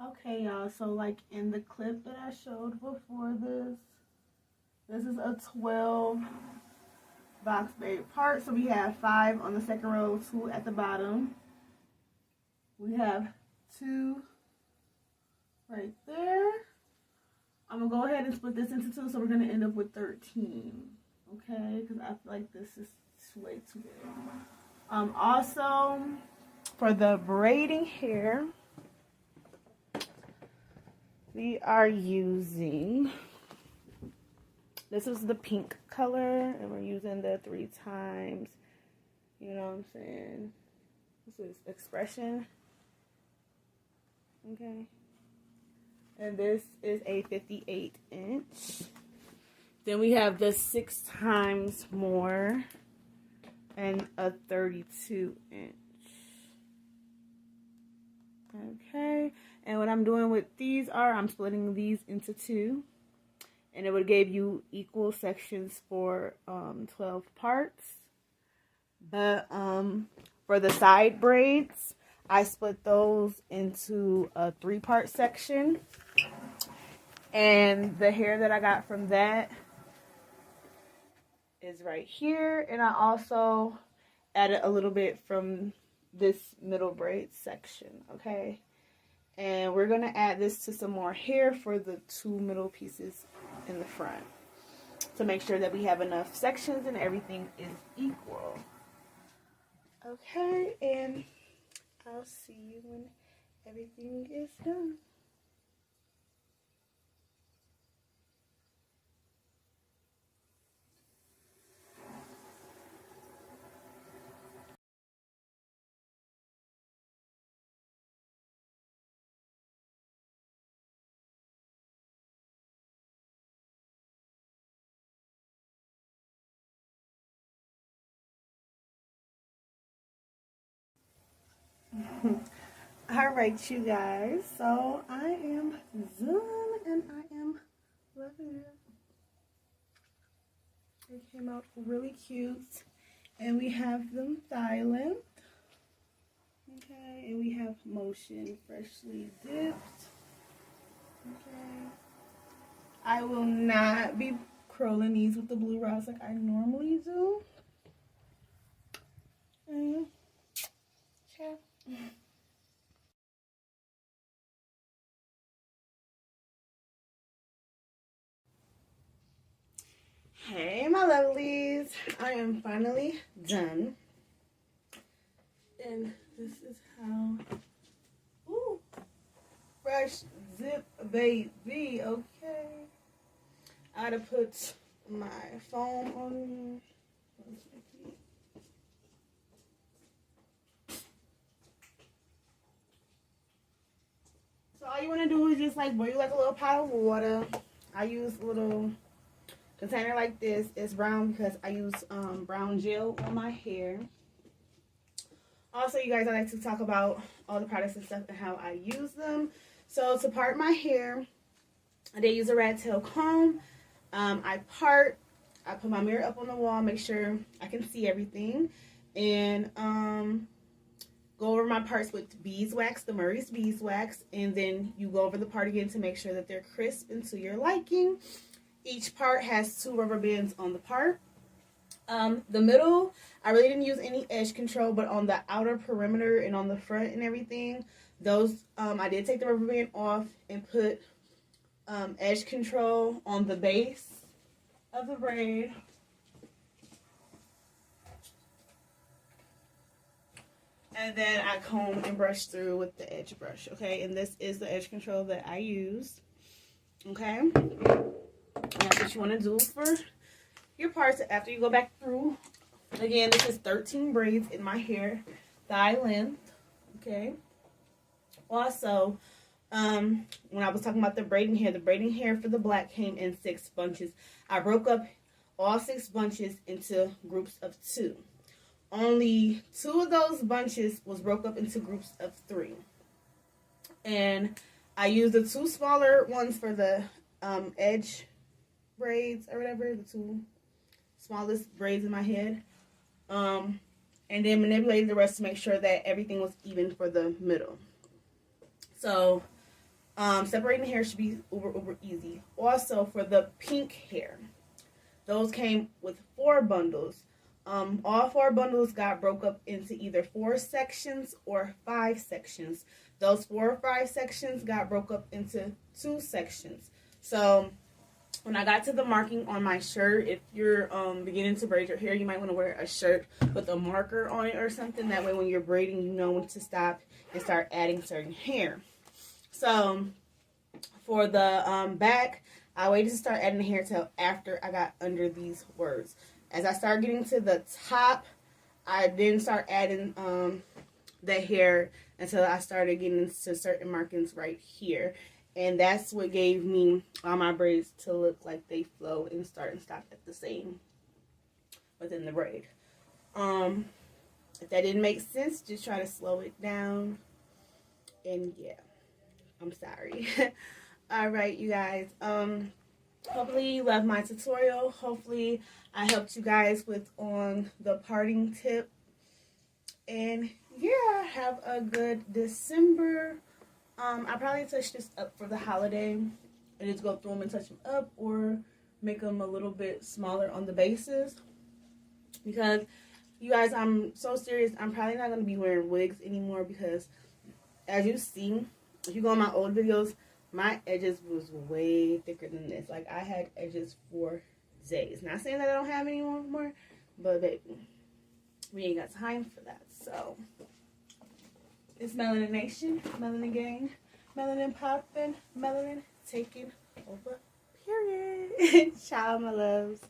Okay, y'all, so like in the clip that I showed before this is a 12 box braid part. So we have 5 on the second row, 2 at the bottom. We have 2 right there. I'm gonna go ahead and split this into 2, so we're gonna end up with 13. Okay, because I feel like this is way too big. Also, for the braiding hair, we are using, this is the pink color, and we're using the 3 times, you know what I'm saying? This is Expression. Okay. And this is a 58 inch. Then we have the 6 times more and a 32 inch. Okay. And what I'm doing with these are, I'm splitting these into 2. And it would give you equal sections for 12 parts. But for the side braids, I split those into a 3-part section. And the hair that I got from that is right here. And I also added a little bit from this middle braid section, okay? And we're going to add this to some more hair for the 2 middle pieces in the front to make sure that we have enough sections and everything is equal. Okay, and I'll see you when everything is done. Alright, you guys, so I am done and I am loving it. It came out really cute. And we have them thigh length. Okay, and we have motion freshly dipped. Okay. I will not be curling these with the blue rods like I normally do. And yeah. Hey my lovelies, I am finally done. And this is how, ooh, fresh zip baby, okay. I had to put my foam on. So all you want to do is just like boil like a little pot of water. I use a little container like this. It's brown because I use brown gel on my hair. Also, you guys, I like to talk about all the products and stuff and how I use them. So to part my hair, I did use a rat tail comb. I put my mirror up on the wall, make sure I can see everything, and go over my parts with beeswax, the Murray's beeswax, and then you go over the part again to make sure that they're crisp and to your liking. Each part has 2 rubber bands on the part. The middle, I really didn't use any edge control, but on the outer perimeter and on the front and everything, those, I did take the rubber band off and put edge control on the base of the braid. And then I comb and brush through with the edge brush, okay? And this is the edge control that I use, okay? And that's what you want to do for your parts after you go back through. Again, this is 13 braids in my hair, thigh length, okay? Also, When I was talking about the braiding hair for the black came in 6 bunches. I broke up all 6 bunches into groups of 2. Only 2 of those bunches was broke up into groups of 3. And I used the 2 smaller ones for the edge braids or whatever, the 2 smallest braids in my head. And then manipulated the rest to make sure that everything was even for the middle. So, separating the hair should be uber easy. Also, for the pink hair, those came with 4 bundles. All 4 bundles got broke up into either 4 sections or 5 sections. Those 4 or 5 sections got broke up into 2 sections. So, when I got to the marking on my shirt, if you're beginning to braid your hair, you might want to wear a shirt with a marker on it or something. That way when you're braiding, you know when to stop and start adding certain hair. So for the back, I waited to start adding the hair till after I got under these words. As I started getting to the top, I didn't start adding the hair until I started getting to certain markings right here. And that's what gave me all my braids to look like they flow and start and stop at the same within the braid. If that didn't make sense, just try to slow it down. And yeah, I'm sorry. Alright, you guys. Hopefully you loved my tutorial. Hopefully I helped you guys with on the parting tip. And yeah, have a good December. I probably touch this up for the holiday and just go through them and touch them up, or make them a little bit smaller on the bases. Because, you guys, I'm so serious. I'm probably not going to be wearing wigs anymore because, as you see, if you go on my old videos, my edges was way thicker than this. Like, I had edges for days. Not saying that I don't have any more, but baby, we ain't got time for that. So, it's Melanin Nation, Melanin Gang, Melanin poppin', Melanin taking over, period. Ciao, my loves.